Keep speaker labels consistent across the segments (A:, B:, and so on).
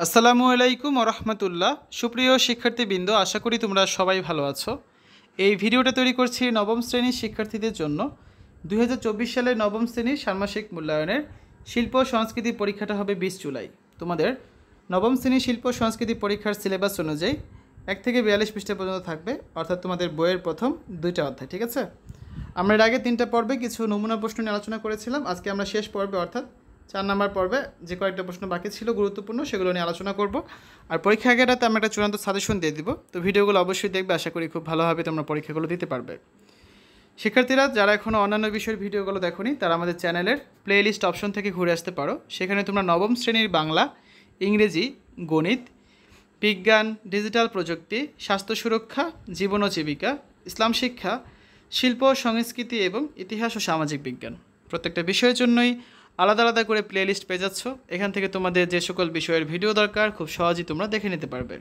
A: আসসালামু আলাইকুম ওরহমতুল্লাহ। সুপ্রিয় শিক্ষার্থীবৃন্দ, আশা করি তোমরা সবাই ভালো আছো। এই ভিডিওটা তৈরি করছি নবম শ্রেণীর শিক্ষার্থীদের জন্য। 2024 সালের নবম শ্রেণীর ষান্মাসিক মূল্যায়নের শিল্প সংস্কৃতি পরীক্ষাটা হবে 20 জুলাই। তোমাদের নবম শ্রেণীর শিল্প সংস্কৃতি পরীক্ষার সিলেবাস অনুযায়ী 1 থেকে 42 পৃষ্ঠা পর্যন্ত থাকবে, অর্থাৎ তোমাদের বইয়ের প্রথম 2টা অধ্যায়। ঠিক আছে, আমরা এর আগে 3টা পর্বে কিছু নমুনা প্রশ্ন নিয়ে আলোচনা করেছিলাম। আজকে আমরা শেষ পর্বে অর্থাৎ 4 নম্বর পর্বে যে কয়েকটা প্রশ্ন বাকি ছিল গুরুত্বপূর্ণ, সেগুলো নিয়ে আলোচনা করব। আর পরীক্ষা আগেটাতে আমরা একটা চূড়ান্ত সাজেশন দিয়ে দিব, তো ভিডিওগুলো অবশ্যই দেখবে। আশা করি খুব ভালোভাবে তোমরা পরীক্ষাগুলো দিতে পারবে। শিক্ষার্থীরা যারা এখনও অন্যান্য বিষয়ের ভিডিওগুলো দেখোনি, তারা আমাদের চ্যানেলের প্লে লিস্ট অপশন থেকে ঘুরে আসতে পারো। সেখানে তোমরা নবম শ্রেণীর বাংলা, ইংরেজি, গণিত, বিজ্ঞান, ডিজিটাল প্রযুক্তি, স্বাস্থ্য সুরক্ষা, জীবন ও জীবিকা, ইসলাম শিক্ষা, শিল্প সংস্কৃতি এবং ইতিহাস ও সামাজিক বিজ্ঞান, প্রত্যেকটা বিষয়ের জন্যই আলাদা আলাদা করে প্লে লিস্ট পেয়ে যাচ্ছ। এখান থেকে তোমাদের যে সকল বিষয়ের ভিডিও দরকার খুব সহজেই তোমরা দেখে নিতে পারবে।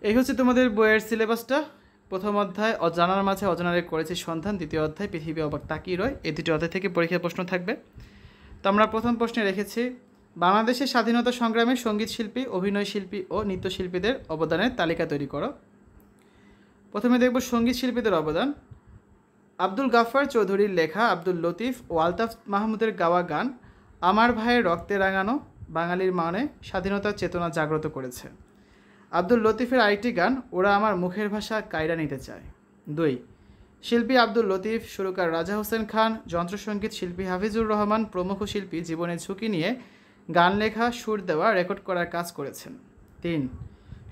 A: এই হচ্ছে তোমাদের বইয়ের সিলেবাসটা। প্রথম অধ্যায় অজানার মাঝে অজানারে করেছি সন্ধান, দ্বিতীয় অধ্যায় পৃথিবী অবাক তাকিয়ে রয়। এই দুটি অধ্যায় থেকে পরীক্ষার প্রশ্ন থাকবে। তো আমরা প্রথম প্রশ্নে রেখেছি বাংলাদেশের স্বাধীনতা সংগ্রামে সঙ্গীত শিল্পী, অভিনয় শিল্পী ও নৃত্যশিল্পীদের অবদানের তালিকা তৈরি করো। প্রথমে দেখব সঙ্গীত শিল্পীদের অবদান। আব্দুল গাফফার চৌধুরীর লেখা, আব্দুল লতিফ ও আলতাফ মাহমুদের গাওয়া গান আমার ভাইয়ের রক্তে রাঙানো বাঙালির মনে স্বাধীনতার চেতনা জাগ্রত করেছে। আব্দুল লতিফের আরেকটি গান ওরা আমার মুখের ভাষা কায়রা নিতে চায়। 2, শিল্পী আব্দুল লতিফ, সুরকার রাজা হোসেন খান, যন্ত্রসঙ্গীত শিল্পী হাফিজুর রহমান প্রমুখ শিল্পী জীবনের ঝুঁকি নিয়ে গান লেখা, সুর দেওয়া, রেকর্ড করার কাজ করেছেন। 3,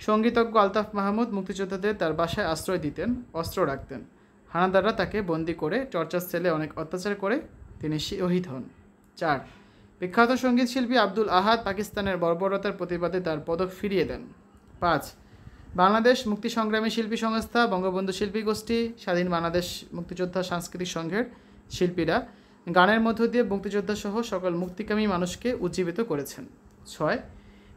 A: সঙ্গীতজ্ঞ আলতাফ মাহমুদ মুক্তিযোদ্ধাদের তার বাসায় আশ্রয় দিতেন, অস্ত্র রাখতেন। হানাদাররা তাকে বন্দি করে টর্চার সেলে অনেক অত্যাচার করে তিনি শহীদ হন। 4, বিখ্যাত সঙ্গীত শিল্পী আব্দুল আহাদ পাকিস্তানের বর্বরতার প্রতিবাদে তার পদক ফিরিয়ে দেন। 5, বাংলাদেশ মুক্তি সংগ্রামী শিল্পী সংস্থা, বঙ্গবন্ধু শিল্পী গোষ্ঠী, স্বাধীন বাংলাদেশ মুক্তিযোদ্ধা সাংস্কৃতিক সংঘের শিল্পীরা গানের মধ্য দিয়ে মুক্তিযোদ্ধা সহ সকল মুক্তিকামী মানুষকে উজ্জীবিত করেছেন। 6,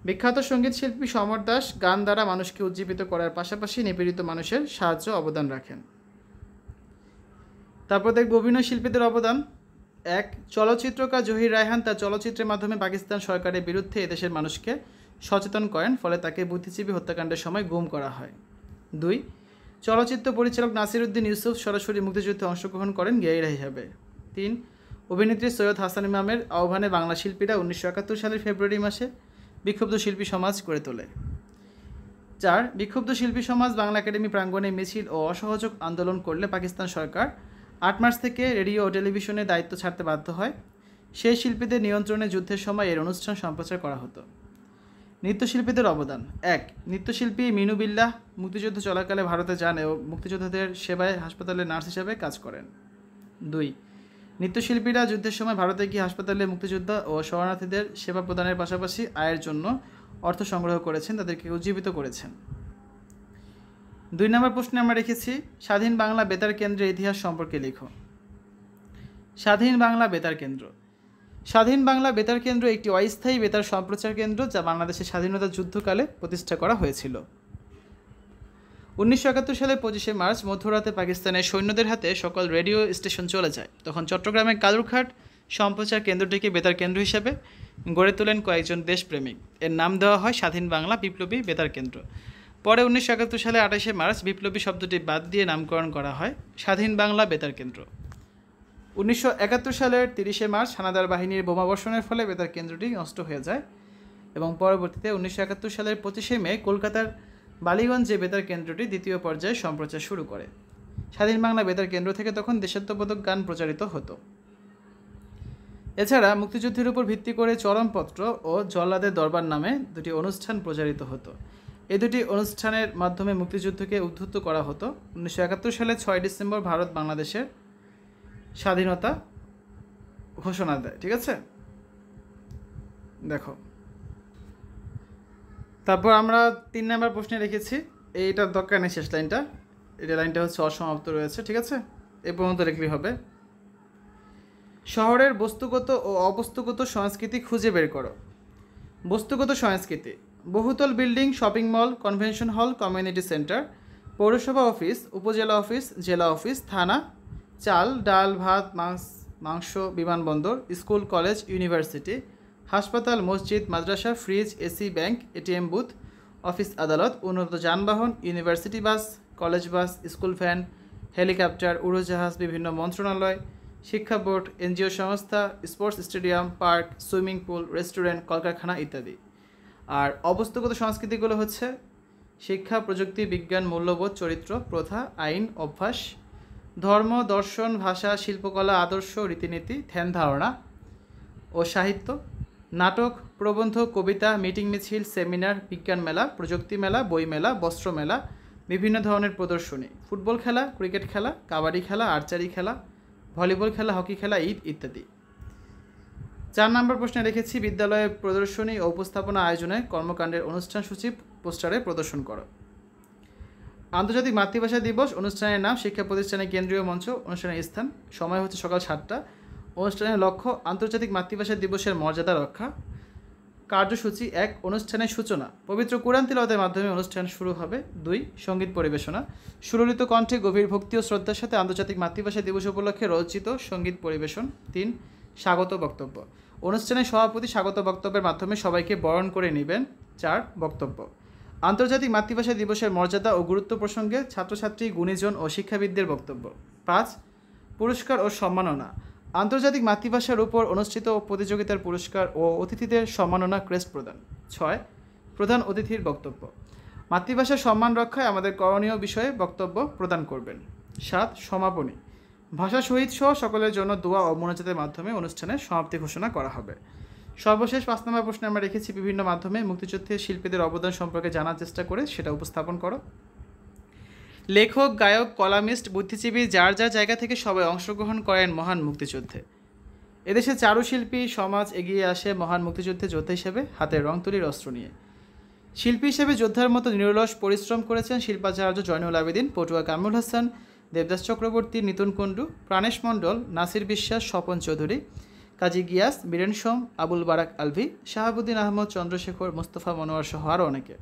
A: বিখ্যাত সঙ্গীত শিল্পী সমর দাস গান দ্বারা মানুষকে উজ্জীবিত করার পাশাপাশি নিপীড়িত মানুষের সাহায্য অবদান রাখেন। তারপর দেখব অভিনয় শিল্পীদের অবদান। 1, চলচ্চিত্রকার জহির রায়হান তার চলচ্চিত্রের মাধ্যমে পাকিস্তান সরকারের বিরুদ্ধে এদেশের মানুষকে সচেতন করেন, ফলে তাকে বুদ্ধিজীবী হত্যাকাণ্ডের সময় গুম করা হয়। 2, চলচ্চিত্র পরিচালক নাসির উদ্দিন ইউসুফ সরাসরি মুক্তিযুদ্ধে অংশগ্রহণ করেন গেরিলা হিসাবে। 3, অভিনেত্রী সৈয়দ হাসান ইমামের আহ্বানে বাংলা শিল্পীরা 1971 সালের ফেব্রুয়ারি মাসে বিক্ষুব্ধ শিল্পী সমাজ গড়ে তোলে। 4, বিক্ষুব্ধ শিল্পী সমাজ বাংলা একাডেমি প্রাঙ্গণে মিছিল ও অসহযোগ আন্দোলন করলে পাকিস্তান সরকার 8 মার্চ থেকে রেডিও ও টেলিভিশনের দায়িত্ব ছাড়তে বাধ্য হয়। সেই শিল্পীদের নিয়ন্ত্রণে যুদ্ধের সময় এর অনুষ্ঠান সম্প্রচার করা হতো। নৃত্যশিল্পীদের অবদান। 1, নৃত্যশিল্পী মিনু বিল্লাহ মুক্তিযুদ্ধ চলাকালে ভারতে যান এবং মুক্তিযোদ্ধাদের সেবায় হাসপাতালে নার্স হিসেবে কাজ করেন। 2, নৃত্যশিল্পীরা যুদ্ধের সময় ভারতে গিয়ে হাসপাতালে মুক্তিযোদ্ধা ও শরণার্থীদের সেবা প্রদানের পাশাপাশি আয়ের জন্য অর্থ সংগ্রহ করেছেন, তাদেরকে উজ্জীবিত করেছেন। 2 নম্বর প্রশ্নে আমরা রেখেছি স্বাধীন বাংলা বেতার কেন্দ্রের ইতিহাস সম্পর্কে লেখো। স্বাধীন বাংলা বেতার কেন্দ্র। স্বাধীন বাংলা বেতার কেন্দ্র একটি অস্থায়ী বেতার সম্প্রচার কেন্দ্র যা বাংলাদেশের স্বাধীনতা যুদ্ধকালে প্রতিষ্ঠা করা হয়েছিল। 1971 সালের 25শে মার্চ মধ্যরাতে পাকিস্তানের সৈন্যদের হাতে সকল রেডিও স্টেশন চলে যায়। তখন চট্টগ্রামের কালুরঘাট সম্প্রচার কেন্দ্রটিকে বেতার কেন্দ্র হিসেবে গড়ে তোলেন কয়েকজন দেশপ্রেমিক। এর নাম দেওয়া হয় স্বাধীন বাংলা বিপ্লবী বেতার কেন্দ্র। পরে 1971 সালে 28শে মার্চ বিপ্লবী শব্দটি বাদ দিয়ে নামকরণ করা হয় স্বাধীন বাংলা বেতার কেন্দ্র। 1971 সালের 30শে মার্চ হানাদার বাহিনীর বোমাবর্ষণের ফলে বেতার কেন্দ্রটি নষ্ট হয়ে যায় এবং পরবর্তীতে 1971 সালের 25শে মে কলকাতার বালিগঞ্জে বেতার কেন্দ্রটি দ্বিতীয় পর্যায়ে সম্প্রচার শুরু করে। স্বাধীন বাংলা বেতার কেন্দ্র থেকে তখন দেশাত্মবোধক গান প্রচারিত হতো। এছাড়া মুক্তিযুদ্ধের উপর ভিত্তি করে চরমপত্র ও জল্লাদের দরবার নামে 2টি অনুষ্ঠান প্রচারিত হতো। এই 2টি অনুষ্ঠানের মাধ্যমে মুক্তিযুদ্ধকে উদ্ধৃত করা হতো। 1971 সালে 6 ডিসেম্বর ভারত বাংলাদেশের স্বাধীনতা ঘোষণা দেয়। ঠিক আছে, দেখো। তারপর আমরা 3 নম্বর প্রশ্নে রেখেছি, এইটার দরকার নেই শেষ লাইনটা, এটা লাইনটা হচ্ছে অসমাপ্ত রয়েছে। ঠিক আছে, এ পর্যন্ত লিখলেই হবে। শহরের বস্তুগত ও অবস্তুগত সংস্কৃতি খুঁজে বের করো। বস্তুগত সংস্কৃতি: বহুতল building, shopping mall, convention hall, community centre, পৌরসভা অফিস, উপজেলা অফিস, জেলা অফিস, থানা, চাল ডাল ভাত মাংস, বিমানবন্দর, স্কুল কলেজ ইউনিভার্সিটি, হাসপাতাল, মসজিদ, মাদ্রাসা, fridge, AC, bank, ATM booth, office, আদালত, উন্নত যানবাহন, university bus, college bus, school van, helicopter, উড়োজাহাজ, বিভিন্ন মন্ত্রণালয়, শিক্ষা বোর্ড, এনজিও সংস্থা, sports stadium, park, swimming pool, restaurant, কলকারখানা ইত্যাদি। আর অবস্থাগত সংস্কৃতিগুলো হচ্ছে শিক্ষা, প্রযুক্তি, বিজ্ঞান, মূল্যবোধ, চরিত্র, প্রথা, আইন, অভ্যাস, ধর্ম, দর্শন, ভাষা, শিল্পকলা, আদর্শ, রীতিনীতি, ধ্যান ধারণা ও সাহিত্য, নাটক, প্রবন্ধ, কবিতা, মিটিং মিছিল, সেমিনার, বিজ্ঞান মেলা, প্রযুক্তি মেলা, বই মেলা, বস্ত্র মেলা, বিভিন্ন ধরনের প্রদর্শনী, ফুটবল খেলা, ক্রিকেট খেলা, কাবাডি খেলা, আর্চারি খেলা, ভলিবল খেলা, হকি খেলা, ঈদ ইত্যাদি। 4 নম্বর প্রশ্নে রেখেছি বিদ্যালয়ে প্রদর্শনী ও উপস্থাপনা আয়োজনে কর্মকাণ্ডের অনুষ্ঠান সূচি পোস্টারে প্রদর্শন করো। আন্তর্জাতিক মাতৃভাষা দিবস অনুষ্ঠানের নাম শিক্ষা প্রতিষ্ঠানের কেন্দ্রীয় মঞ্চ, অনুষ্ঠানের স্থান, সময় হচ্ছে সকাল 7টা। অনুষ্ঠানের লক্ষ্য আন্তর্জাতিক মাতৃভাষা দিবসের মর্যাদা রক্ষা। কার্যসূচি 1 অনুষ্ঠানের সূচনা, পবিত্র কুরআন তিলাওয়াতের মাধ্যমে অনুষ্ঠান শুরু হবে। 2 সঙ্গীত পরিবেশনা, সুললিত কণ্ঠে গভীর ভক্তি ও শ্রদ্ধার সাথে আন্তর্জাতিক মাতৃভাষা দিবস উপলক্ষে রচিত সঙ্গীত পরিবেশন। 3 স্বাগত বক্তব্য, অনুষ্ঠানের সভাপতি স্বাগত বক্তব্যের মাধ্যমে সবাইকে বরণ করে নেবেন। 4 বক্তব্য, আন্তর্জাতিক মাতৃভাষা দিবসের মর্যাদা ও গুরুত্ব প্রসঙ্গে ছাত্রছাত্রী, গুণীজন ও শিক্ষাবিদদের বক্তব্য। 5 পুরস্কার ও সম্মাননা, আন্তর্জাতিক মাতৃভাষার উপর অনুষ্ঠিত প্রতিযোগিতার পুরস্কার ও অতিথিদের সম্মাননা ক্রেস্ট প্রদান। 6 প্রধান অতিথির বক্তব্য, মাতৃভাষার সম্মান রক্ষায় আমাদের করণীয় বিষয়ে বক্তব্য প্রদান করবেন। 7 সমাপনী, ভাষা শহীদ সহ সকলের জন্য দোয়া ও মোনাজাতের মাধ্যমে অনুষ্ঠানের সমাপ্তি ঘোষণা করা হবে। সর্বশেষ 5 নম্বর প্রশ্নে আমরা রেখেছি বিভিন্ন মাধ্যমে মুক্তিযুদ্ধে শিল্পীদের অবদান সম্পর্কে জানার চেষ্টা করে সেটা উপস্থাপন করো। লেখক, গায়ক, কলামিস্ট, বুদ্ধিজীবী যার যার জায়গা থেকে সবাই অংশগ্রহণ করেন মহান মুক্তিযুদ্ধে। এদেশে চারুশিল্পী সমাজ এগিয়ে আসে মহান মুক্তিযুদ্ধে যোদ্ধা হিসেবে হাতে রং তুলির অস্ত্র নিয়ে। শিল্পী হিসেবে যোদ্ধার মতো নিরলস পরিশ্রম করেছেন শিল্পাচার্য জয়নুল আবেদিন, পটুয়া কামরুল হাসান, দেবদাস চক্রবর্তী, নিতুন কুণ্ডু, প্রাণেশ মণ্ডল, নাসির বিশ্বাস, স্বপন চৌধুরী, কাজী গিয়াস, বীরেন সোম, আবুল বারাক আলভি, শাহাবুদ্দিন আহমদ, চন্দ্রশেখর, মোস্তফা মনোয়ার সহ আরও অনেকে।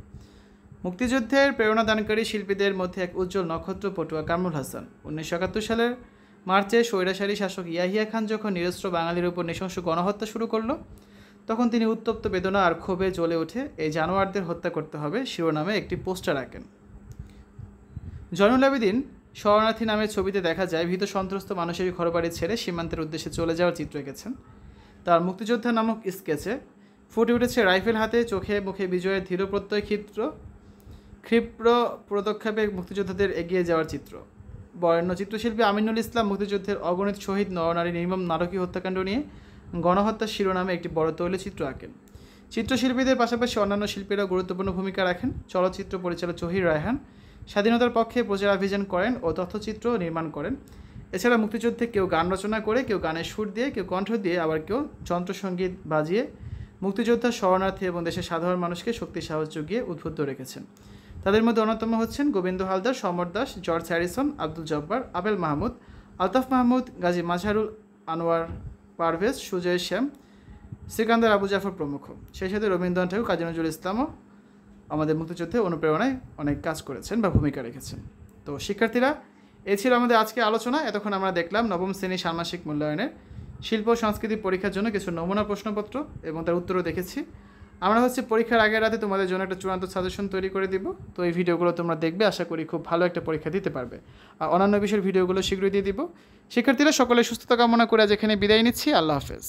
A: মুক্তিযুদ্ধের প্রেরণাদানকারী শিল্পীদের মধ্যে এক উজ্জ্বল নক্ষত্র পটুয়া কামরুল হাসান। 1971 সালের মার্চে স্বৈরাচারী শাসক ইয়াহিয়া খান যখন নিরস্ত্র বাঙালির উপর নৃশংস গণহত্যা শুরু করলো, তখন তিনি উত্তপ্ত বেদনা আর ক্ষোভে জ্বলে উঠে এই জানোয়ারদের হত্যা করতে হবে শিরোনামে একটি পোস্টার আঁকেন। জয়নুল আবেদিন শরণার্থী নামের ছবিতে দেখা যায় ভীত সন্ত্রস্ত মানুষের ঘরবাড়ি ছেড়ে সীমান্তের উদ্দেশ্যে চলে যাওয়ার চিত্র এঁকেছেন। তার মুক্তিযোদ্ধা নামক স্কেচে ফুটে উঠেছে রাইফেল হাতে, চোখে মুখে বিজয়ের দৃঢ় প্রত্যয়, ক্ষিপ্র পদক্ষেপে মুক্তিযোদ্ধাদের এগিয়ে যাওয়ার চিত্র। বরেণ্য চিত্রশিল্পী আমিনুল ইসলাম মুক্তিযুদ্ধের অগণিত শহীদ নরনারী নির্মম নারকীয় হত্যাকাণ্ড নিয়ে গণহত্যার শিরোনামে একটি বড় তৈলচিত্র আঁকেন। চিত্রশিল্পীদের পাশাপাশি অন্যান্য শিল্পীরা গুরুত্বপূর্ণ ভূমিকা রাখেন। চলচ্চিত্র পরিচালক জহির রায়হান স্বাধীনতার পক্ষে প্রচারাভিযান করেন ও তথ্যচিত্র নির্মাণ করেন। এছাড়া মুক্তিযুদ্ধে কেউ গান রচনা করে, কেউ গানের সুর দিয়ে, কেউ কণ্ঠ দিয়ে, আবার কেউ যন্ত্রসঙ্গীত বাজিয়ে মুক্তিযোদ্ধা, শরণার্থী এবং দেশের সাধারণ মানুষকে শক্তি সাহস জুগিয়ে উদ্বুদ্ধ রেখেছেন। তাদের মধ্যে অন্যতম হচ্ছেন গোবিন্দ হালদার, সমর দাস, জর্জ হ্যারিসন, আব্দুল জব্বার, আবেল মাহমুদ, আলতাফ মাহমুদ, গাজী মাজহারুল আনোয়ার পারভেজ, সুজয় শ্যাম, সিকান্দার আবু জাফর প্রমুখ। সেই সাথে রবীন্দ্রনাথ ঠাকুর, কাজী নজরুল ইসলামও আমাদের মুক্তিযুদ্ধে অনুপ্রেরণায় অনেক কাজ করেছেন বা ভূমিকা রেখেছেন। তো শিক্ষার্থীরা, এ ছিল আমাদের আজকে আলোচনা। এতক্ষণ আমরা দেখলাম নবম শ্রেণীর ষান্মাসিক মূল্যায়নের শিল্প ও সংস্কৃতি পরীক্ষার জন্য কিছু নমুনা প্রশ্নপত্র এবং তার উত্তরও দেখেছি। আমরা পরীক্ষার আগের রাতে তোমাদের জন্য একটা চূড়ান্ত সাজেশন তৈরি করে দিব। তো এই ভিডিওগুলো তোমরা দেখবে, আশা করি খুব ভালো একটা পরীক্ষা দিতে পারবে। আর অন্যান্য বিষয়ের ভিডিওগুলো শীঘ্রই দিয়ে দিব। শিক্ষার্থীরা, সকলে সুস্থতা কামনা করে আজ এখানে বিদায় নিচ্ছি। আল্লাহ হাফেজ।